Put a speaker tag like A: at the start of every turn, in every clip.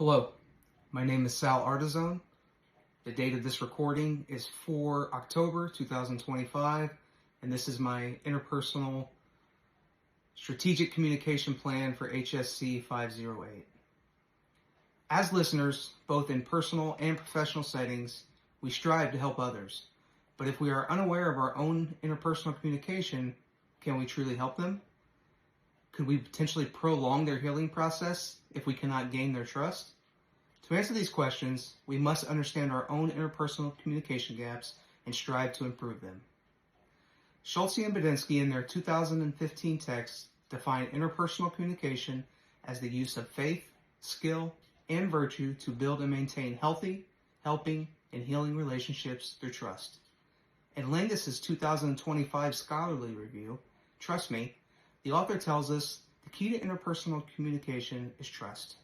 A: Hello, my name is Sal Artizone. The date of this recording is 4 October 2025, and this is my interpersonal strategic communication plan for HSC 508. As listeners, both in personal and professional settings, we strive to help others. But if we are unaware of our own interpersonal communication, can we truly help them? Could we potentially prolong their healing process if we cannot gain their trust? To answer these questions, we must understand our own interpersonal communication gaps and strive to improve them. Schulze and Budinski, in their 2015 text, define interpersonal communication as the use of faith, skill, and virtue to build and maintain healthy, helping, and healing relationships through trust. In Landis's 2025 scholarly review, Trust Me, the author tells us the key to interpersonal communication is trust.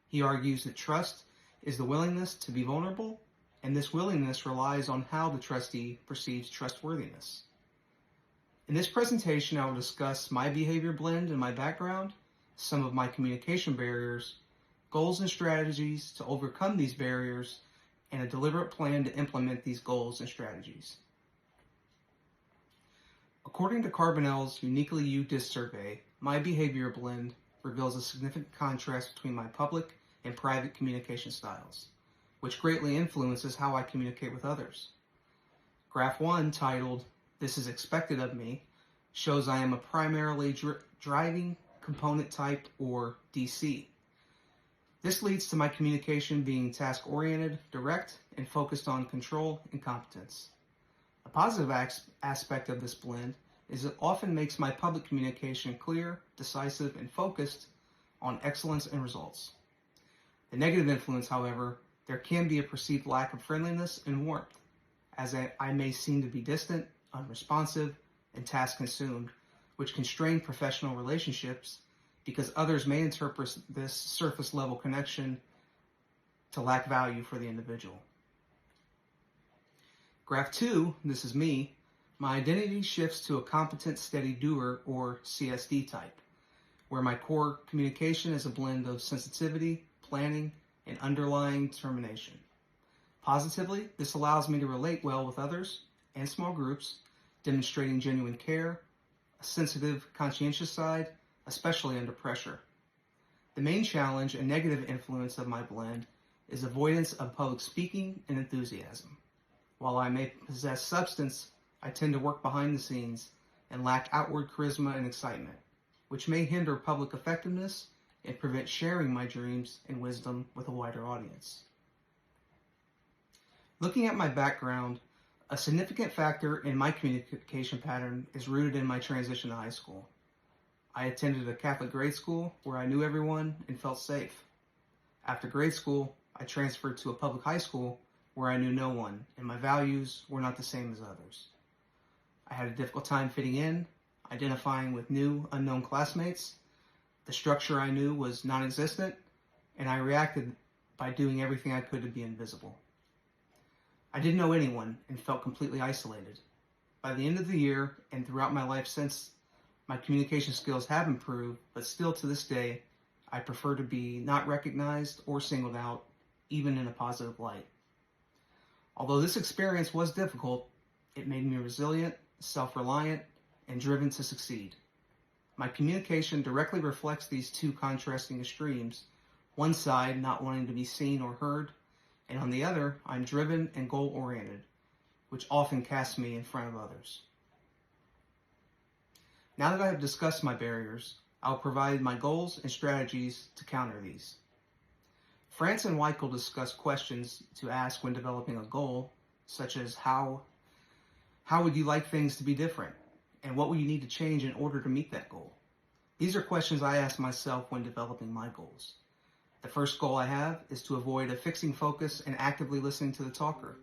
A: He argues that trust is the willingness to be vulnerable, and this willingness relies on how the trustee perceives trustworthiness. In this presentation, I will discuss my behavior blend and my background, some of my communication barriers, goals and strategies to overcome these barriers, and a deliberate plan to implement these goals and strategies. According to Carbonell's Uniquely You DISC survey, my behavior blend reveals a significant contrast between my public and private communication styles, which greatly influences how I communicate with others. Graph 1, titled This is Expected of Me, shows I am a primarily driving component type, or DC. This leads to my communication being task-oriented, direct, and focused on control and competence. A positive aspect of this blend is it often makes my public communication clear, decisive, and focused on excellence and results. The negative influence, however, there can be a perceived lack of friendliness and warmth, as I may seem to be distant, unresponsive, and task-consumed, which can strain professional relationships because others may interpret this surface-level connection to lack value for the individual. Graph 2, this is me, my identity shifts to a competent, steady doer, or CSD type, where my core communication is a blend of sensitivity, planning, and underlying determination. Positively, this allows me to relate well with others and small groups, demonstrating genuine care, a sensitive, conscientious side, especially under pressure. The main challenge and negative influence of my blend is avoidance of public speaking and enthusiasm. While I may possess substance, I tend to work behind the scenes and lack outward charisma and excitement, which may hinder public effectiveness and prevent sharing my dreams and wisdom with a wider audience. Looking at my background, a significant factor in my communication pattern is rooted in my transition to high school. I attended a Catholic grade school where I knew everyone and felt safe. After grade school, I transferred to a public high school where I knew no one, and my values were not the same as others. I had a difficult time fitting in, identifying with new, unknown classmates. The structure I knew was non-existent, and I reacted by doing everything I could to be invisible. I didn't know anyone and felt completely isolated. By the end of the year, and throughout my life since, my communication skills have improved, but still to this day, I prefer to be not recognized or singled out, even in a positive light. Although this experience was difficult, it made me resilient, self-reliant, and driven to succeed. My communication directly reflects these two contrasting extremes, one side not wanting to be seen or heard, and on the other, I'm driven and goal-oriented, which often casts me in front of others. Now that I have discussed my barriers, I'll provide my goals and strategies to counter these. France and Weichel discuss questions to ask when developing a goal, such as how would you like things to be different? And what will you need to change in order to meet that goal? These are questions I ask myself when developing my goals. The first goal I have is to avoid a fixing focus and actively listening to the talker.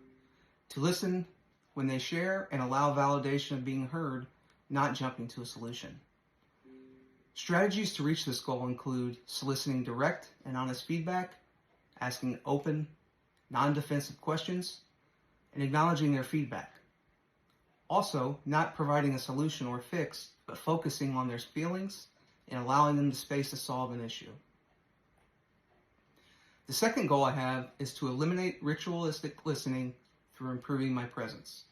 A: To listen when they share and allow validation of being heard, not jumping to a solution. Strategies to reach this goal include soliciting direct and honest feedback, asking open, non-defensive questions, and acknowledging their feedback. Also, not providing a solution or fix, but focusing on their feelings and allowing them the space to solve an issue. The second goal I have is to eliminate ritualistic listening through improving my presence.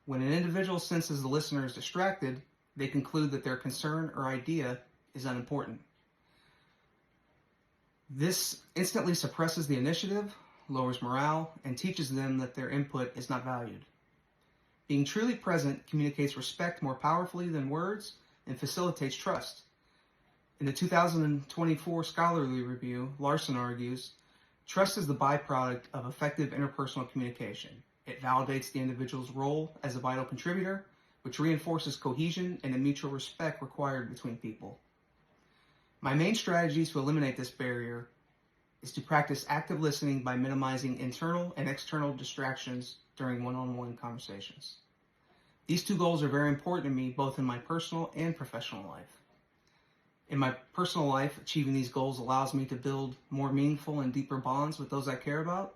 A: When an individual senses the listener is distracted, they conclude that their concern or idea is unimportant. This instantly suppresses the initiative, lowers morale, and teaches them that their input is not valued. Being truly present communicates respect more powerfully than words and facilitates trust. In the 2024 scholarly review, Larson argues, trust is the byproduct of effective interpersonal communication. It validates the individual's role as a vital contributor, which reinforces cohesion and the mutual respect required between people. My main strategies to eliminate this barrier is to practice active listening by minimizing internal and external distractions during one-on-one conversations. These two goals are very important to me both in my personal and professional life. In my personal life, achieving these goals allows me to build more meaningful and deeper bonds with those I care about.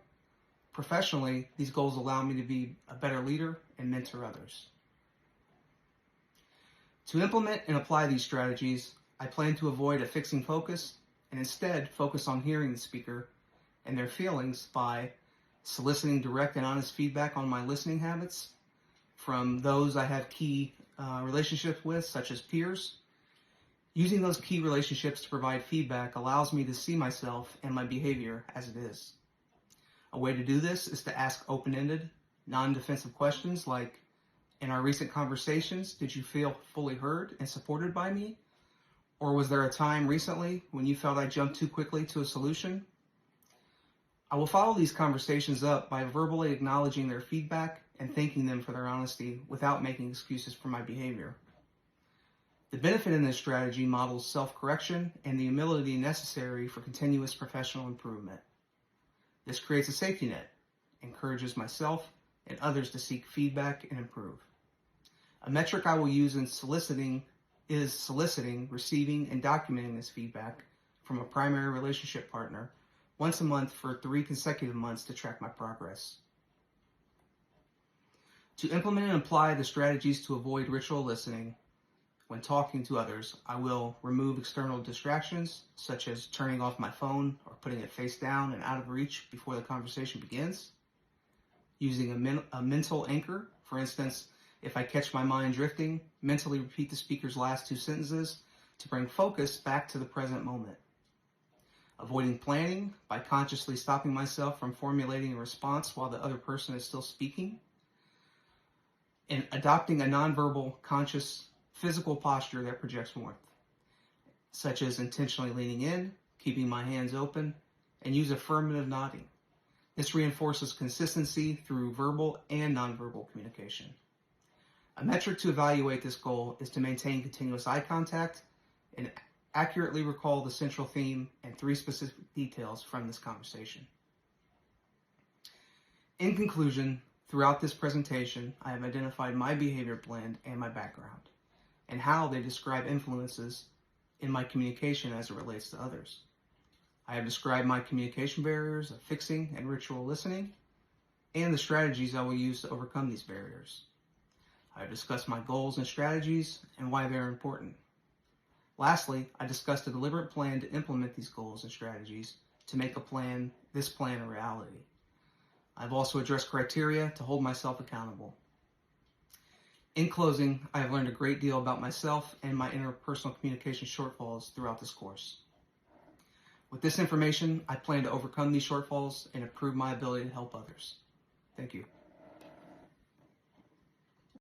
A: Professionally, these goals allow me to be a better leader and mentor others. To implement and apply these strategies, I plan to avoid a fixing focus and instead focus on hearing the speaker and their feelings by soliciting direct and honest feedback on my listening habits from those I have key relationships with, such as peers. Using those key relationships to provide feedback allows me to see myself and my behavior as it is. A way to do this is to ask open-ended, non-defensive questions like, in our recent conversations, did you feel fully heard and supported by me? Or was there a time recently when you felt I jumped too quickly to a solution? I will follow these conversations up by verbally acknowledging their feedback and thanking them for their honesty without making excuses for my behavior. The benefit in this strategy models self-correction and the humility necessary for continuous professional improvement. This creates a safety net, encourages myself and others to seek feedback and improve. A metric I will use in soliciting, receiving, and documenting this feedback from a primary relationship partner once a month for 3 consecutive months to track my progress. To implement and apply the strategies to avoid ritual listening, when talking to others, I will remove external distractions, such as turning off my phone or putting it face down and out of reach before the conversation begins. Using a mental anchor, for instance, if I catch my mind drifting, mentally repeat the speaker's last 2 sentences to bring focus back to the present moment. Avoiding planning by consciously stopping myself from formulating a response while the other person is still speaking. And adopting a nonverbal, conscious, physical posture that projects warmth, such as intentionally leaning in, keeping my hands open, and use affirmative nodding. This reinforces consistency through verbal and nonverbal communication. A metric to evaluate this goal is to maintain continuous eye contact and accurately recall the central theme and 3 specific details from this conversation. In conclusion, throughout this presentation, I have identified my behavior blend and my background, and how they describe influences in my communication as it relates to others. I have described my communication barriers of fixing and ritual listening, and the strategies I will use to overcome these barriers. I have discussed my goals and strategies and why they are important. Lastly, I discussed a deliberate plan to implement these goals and strategies to make this plan a reality. I've also addressed criteria to hold myself accountable. In closing, I have learned a great deal about myself and my interpersonal communication shortfalls throughout this course. With this information, I plan to overcome these shortfalls and improve my ability to help others. Thank you.